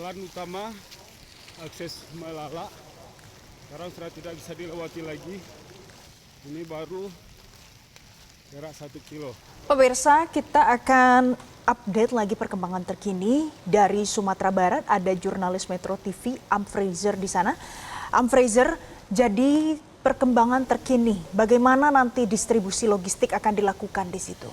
jalan utama akses Malala sekarang sudah tidak bisa dilewati lagi. Ini baru jarak 1 kilo. Pemirsa, kita akan update lagi perkembangan terkini dari Sumatera Barat. Ada jurnalis Metro TV Fraser di sana. Fraser, jadi perkembangan terkini, bagaimana nanti distribusi logistik akan dilakukan di situ?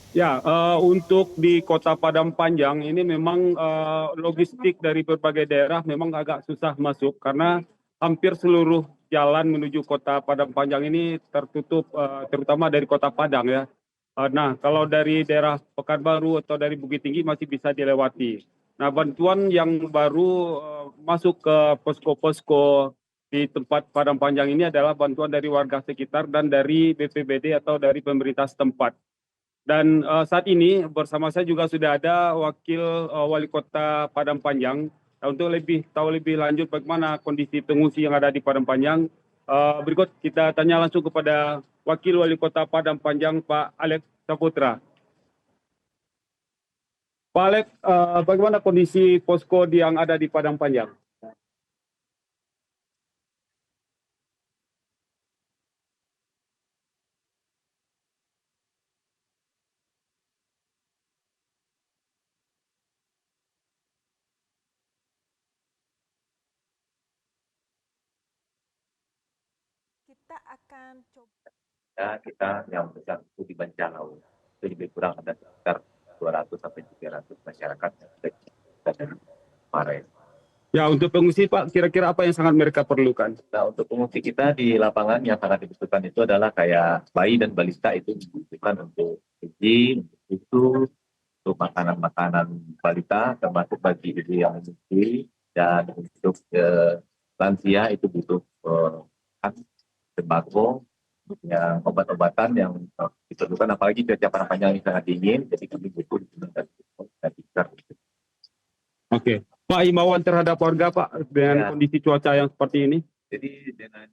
Ya, untuk di Kota Padang Panjang ini memang logistik dari berbagai daerah memang agak susah masuk karena hampir seluruh jalan menuju Kota Padang Panjang ini tertutup, terutama dari Kota Padang ya. Nah, kalau dari daerah Pekanbaru atau dari Bukit Tinggi masih bisa dilewati. Nah, bantuan yang baru masuk ke posko-posko di tempat Padang Panjang ini adalah bantuan dari warga sekitar dan dari BPBD atau dari pemerintah setempat. Dan saat ini bersama saya juga sudah ada wakil wali kota Padang Panjang. Untuk tahu lebih lanjut bagaimana kondisi pengungsi yang ada di Padang Panjang, berikut kita tanya langsung kepada wakil wali kota Padang Panjang, Pak Alex Saputra. Pak Alex, bagaimana kondisi posko yang ada di Padang Panjang? Kita akan coba. Kita yang besar itu di Banjalau. Itu lebih kurang ada sekitar 200 sampai 300 masyarakat yang sudah kita dari kemarin. Ya, untuk pengungsi Pak, kira-kira apa yang sangat mereka perlukan? Nah, untuk pengungsi kita di lapangan yang sangat dibutuhkan itu adalah kayak bayi dan balita itu dibutuhkan untuk gizi, untuk susu, untuk makanan-makanan balita, termasuk bagi ibu yang menyusui, dan untuk lansia itu butuh sembako, yang obat-obatan yang diperlukan, apalagi cuaca Padang Panjang ini sangat dingin, jadi kami butuh Oke, Pak, imbauan terhadap warga Pak dengan kondisi cuaca yang seperti ini. Jadi dengan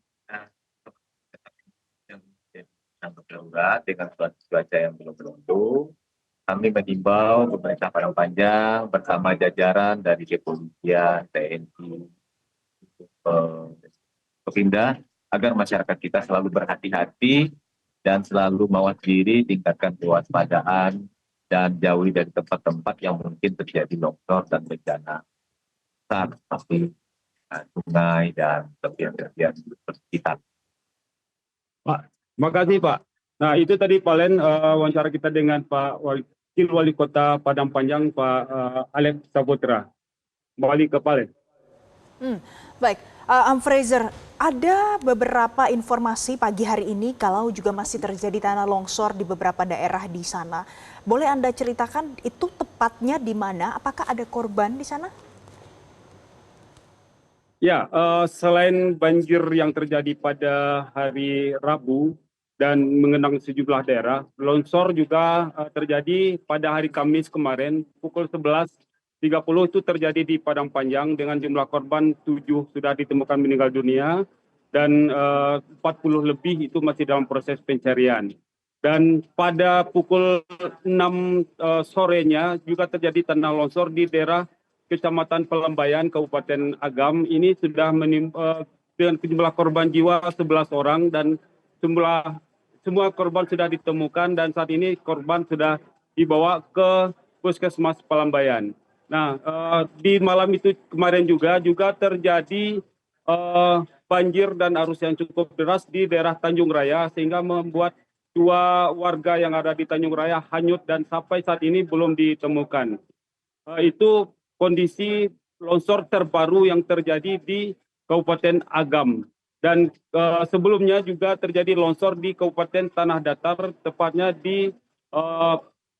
yang darurat dengan cuaca yang belum menentu, kami mengimbau pemerintah Padang Panjang bersama jajaran dari kepolisian, TNI, Pemda agar masyarakat kita selalu berhati-hati dan selalu mawas diri, tingkatkan kewaspadaan, dan jauhi dari tempat-tempat yang mungkin terjadi longsor dan bencana besar seperti sungai dan tepian-tepian sekitar. Pak, makasih Pak. Nah, itu tadi Palen wawancara kita dengan Pak Wakil Wali Kota Padang Panjang, Pak Alex Saputra. Kembali ke Palen. Baik, Fraser, ada beberapa informasi pagi hari ini kalau juga masih terjadi tanah longsor di beberapa daerah di sana. Boleh Anda ceritakan itu tepatnya di mana? Apakah ada korban di sana? Ya, selain banjir yang terjadi pada hari Rabu dan mengenang sejumlah daerah, longsor juga terjadi pada hari Kamis kemarin pukul 11.30 itu terjadi di Padang Panjang dengan jumlah korban 7 sudah ditemukan meninggal dunia dan 40 lebih itu masih dalam proses pencarian. Dan pada pukul 6 sorenya juga terjadi tanah longsor di daerah Kecamatan Pelambayan, Kabupaten Agam. Ini sudah dengan jumlah korban jiwa 11 orang dan semua korban sudah ditemukan dan saat ini korban sudah dibawa ke Puskesmas Pelambayan. Nah, di malam itu kemarin juga terjadi banjir dan arus yang cukup deras di daerah Tanjung Raya sehingga membuat 2 warga yang ada di Tanjung Raya hanyut dan sampai saat ini belum ditemukan. Itu kondisi longsor terbaru yang terjadi di Kabupaten Agam. Dan sebelumnya juga terjadi longsor di Kabupaten Tanah Datar, tepatnya di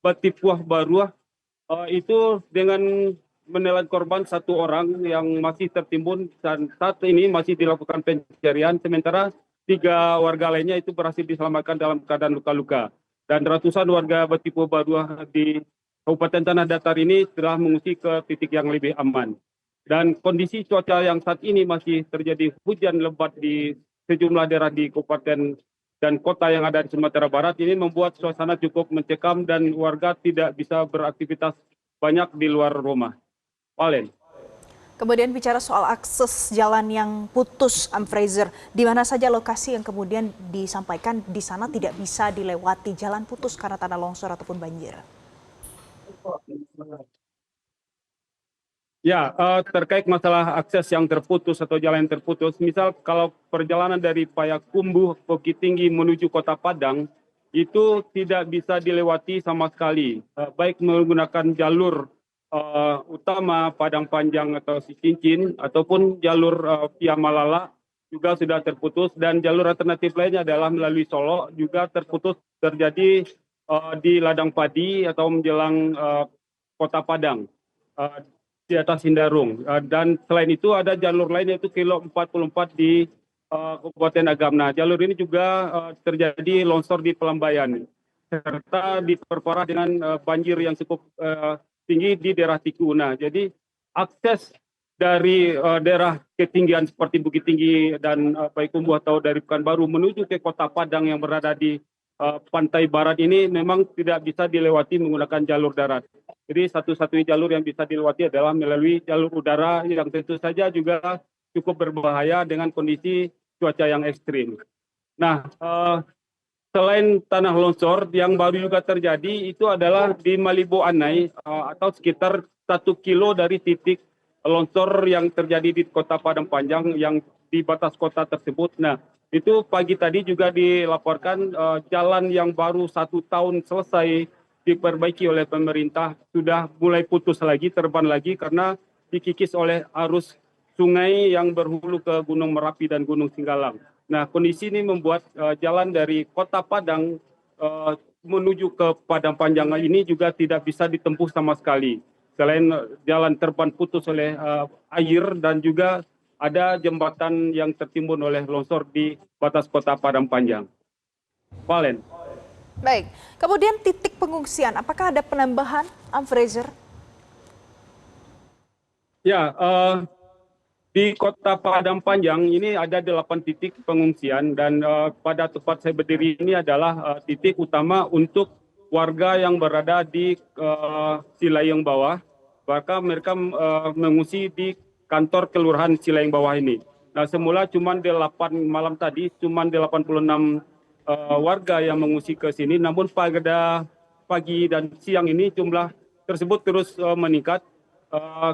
Batipuah Baruah. Itu dengan menelan korban 1 orang yang masih tertimbun dan saat ini masih dilakukan pencarian, sementara 3 warga lainnya itu berhasil diselamatkan dalam keadaan luka-luka. Dan ratusan warga Batipuah Baruah di Kabupaten Tanah Datar ini telah mengungsi ke titik yang lebih aman. Dan kondisi cuaca yang saat ini masih terjadi hujan lebat di sejumlah daerah di kabupaten dan kota yang ada di Sumatera Barat ini membuat suasana cukup mencekam dan warga tidak bisa beraktivitas banyak di luar rumah. Valen. Kemudian bicara soal akses jalan yang putus, Fraser, di mana saja lokasi yang kemudian disampaikan di sana tidak bisa dilewati jalan putus karena tanah longsor ataupun banjir? Ya, terkait masalah akses yang terputus atau jalan yang terputus, misal kalau perjalanan dari Payakumbuh, Bukit Tinggi menuju Kota Padang, itu tidak bisa dilewati sama sekali, baik menggunakan jalur utama Padang Panjang atau Cincin, ataupun jalur via Malala juga sudah terputus, dan jalur alternatif lainnya adalah melalui Solo juga terputus terjadi di Ladang Padi atau menjelang Kota Padang. Di atas Hindarung, dan selain itu ada jalur lain yaitu kilo 44 di Kabupaten Agam. Nah, jalur ini juga terjadi longsor di Pelambayan serta diperparah dengan banjir yang cukup tinggi di daerah Tiku. Nah, jadi akses dari daerah ketinggian seperti Bukit Tinggi dan Payakumbuh atau dari Pekanbaru menuju ke Kota Padang yang berada di pantai barat ini memang tidak bisa dilewati menggunakan jalur darat. Jadi satu-satunya jalur yang bisa dilewati adalah melalui jalur udara yang tentu saja juga cukup berbahaya dengan kondisi cuaca yang ekstrim. Nah, selain tanah longsor yang baru juga terjadi itu adalah di Malibo Anai atau sekitar 1 kilo dari titik longsor yang terjadi di Kota Padang Panjang yang di batas kota tersebut. Nah, itu pagi tadi juga dilaporkan jalan yang baru 1 tahun selesai diperbaiki oleh pemerintah sudah mulai putus lagi, terban lagi karena dikikis oleh arus sungai yang berhulu ke Gunung Merapi dan Gunung Singgalang. Nah, kondisi ini membuat jalan dari Kota Padang menuju ke Padang Panjang ini juga tidak bisa ditempuh sama sekali. Selain jalan terban putus oleh air dan juga ada jembatan yang tertimbun oleh longsor di batas Kota Padang Panjang. Valen. Baik, kemudian titik pengungsian, apakah ada penambahan, Fraser? Ya, di Kota Padang Panjang ini ada 8 titik pengungsian dan pada tempat saya berdiri ini adalah titik utama untuk warga yang berada di Cilayeng Bawah. Bahkan mereka mengungsi di kantor kelurahan Cilayeng Bawah ini. Nah, semula cuma 8 malam tadi, cuma 86 warga yang mengungsi ke sini, namun pada pagi dan siang ini jumlah tersebut terus meningkat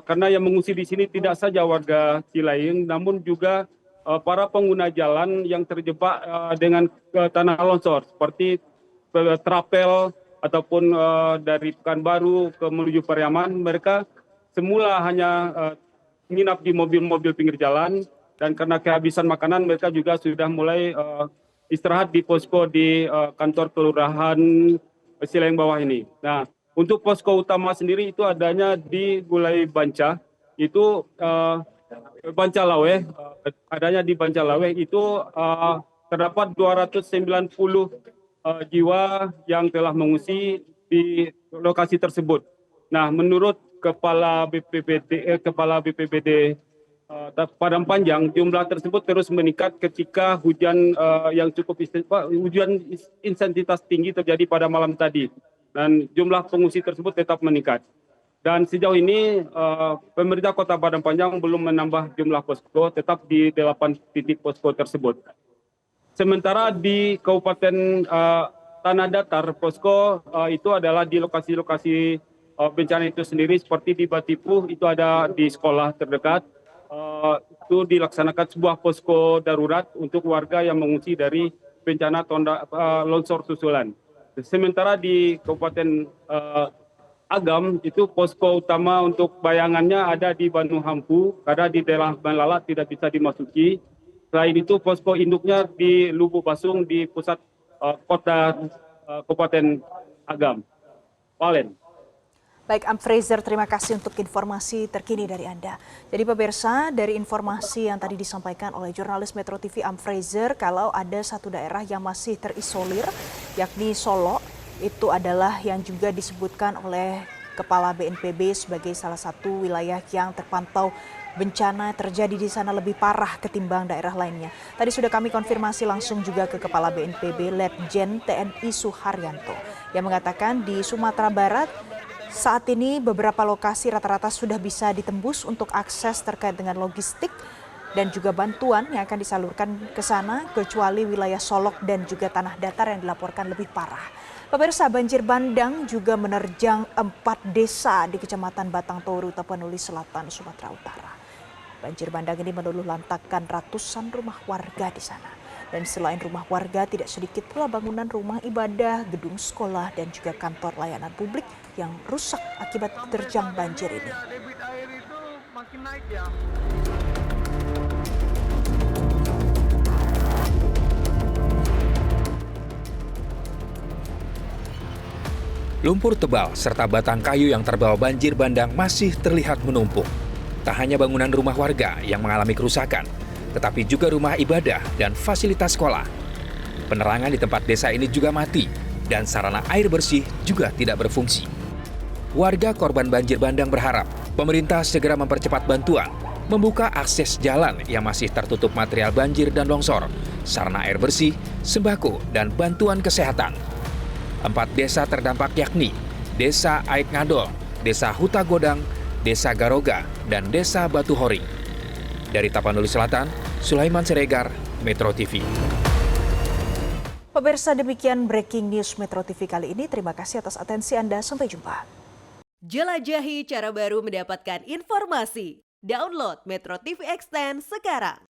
karena yang mengungsi di sini tidak saja warga Cilayeng, namun juga para pengguna jalan yang terjebak dengan tanah longsor seperti trapel ataupun dari Pekanbaru ke menuju Pariaman. Mereka semula hanya menginap di mobil-mobil pinggir jalan dan karena kehabisan makanan mereka juga sudah mulai istirahat di posko di kantor kelurahan Cilayeng Bawah ini. Nah, untuk posko utama sendiri itu adanya di Gulai Banca, itu Bancalaweh, adanya di Bancalaweh itu terdapat 290 jiwa yang telah mengungsi di lokasi tersebut. Nah, menurut Kepala BPBD Padang Panjang, jumlah tersebut terus meningkat ketika hujan yang cukup hujan intensitas tinggi terjadi pada malam tadi, dan jumlah pengungsi tersebut tetap meningkat. Dan sejauh ini pemerintah Kota Padang Panjang belum menambah jumlah posko, tetap di 8 titik posko tersebut. Sementara di Kabupaten Tanah Datar, posko itu adalah di lokasi-lokasi bencana itu sendiri, seperti di Batipuh itu ada di sekolah terdekat. Itu dilaksanakan sebuah posko darurat untuk warga yang mengungsi dari bencana longsor susulan. Sementara di Kabupaten Agam itu posko utama untuk bayangannya ada di Banu Hampu karena di daerah Malala tidak bisa dimasuki. Selain itu posko induknya di Lubuk Basung di pusat kota Kabupaten Agam. Valen. Baik, Fraser, terima kasih untuk informasi terkini dari Anda. Jadi pemirsa, dari informasi yang tadi disampaikan oleh jurnalis Metro TV Fraser, kalau ada satu daerah yang masih terisolir, yakni Solo, itu adalah yang juga disebutkan oleh Kepala BNPB sebagai salah satu wilayah yang terpantau bencana terjadi di sana lebih parah ketimbang daerah lainnya. Tadi sudah kami konfirmasi langsung juga ke Kepala BNPB Letjen TNI Suharyanto yang mengatakan di Sumatera Barat Saat ini beberapa lokasi rata-rata sudah bisa ditembus untuk akses terkait dengan logistik dan juga bantuan yang akan disalurkan ke sana, kecuali wilayah Solok dan juga Tanah Datar yang dilaporkan lebih parah. Pemirsa, banjir bandang juga menerjang 4 desa di Kecamatan Batang Toru, Tapanuli Selatan, Sumatera Utara. Banjir bandang ini meluluh lantakkan ratusan rumah warga di sana. Dan selain rumah warga, tidak sedikit pula bangunan rumah ibadah, gedung sekolah, dan juga kantor layanan publik yang rusak akibat diterjang banjir ini. Debit air itu makin naik ya. Lumpur tebal serta batang kayu yang terbawa banjir bandang masih terlihat menumpuk. Tak hanya bangunan rumah warga yang mengalami kerusakan, tetapi juga rumah ibadah dan fasilitas sekolah. Penerangan di tempat desa ini juga mati dan sarana air bersih juga tidak berfungsi. Warga korban banjir bandang berharap pemerintah segera mempercepat bantuan, membuka akses jalan yang masih tertutup material banjir dan longsor, sarana air bersih, sembako, dan bantuan kesehatan. 4 desa terdampak yakni Desa Aik Ngadol, Desa Huta Godang, Desa Garoga, dan Desa Batu Hori. Dari Tapanuli Selatan, Sulaiman Siregar, Metro TV. Pemirsa, demikian breaking news Metro TV kali ini. Terima kasih atas atensi Anda. Sampai jumpa. Jelajahi cara baru mendapatkan informasi. Download Metro TV Extend sekarang.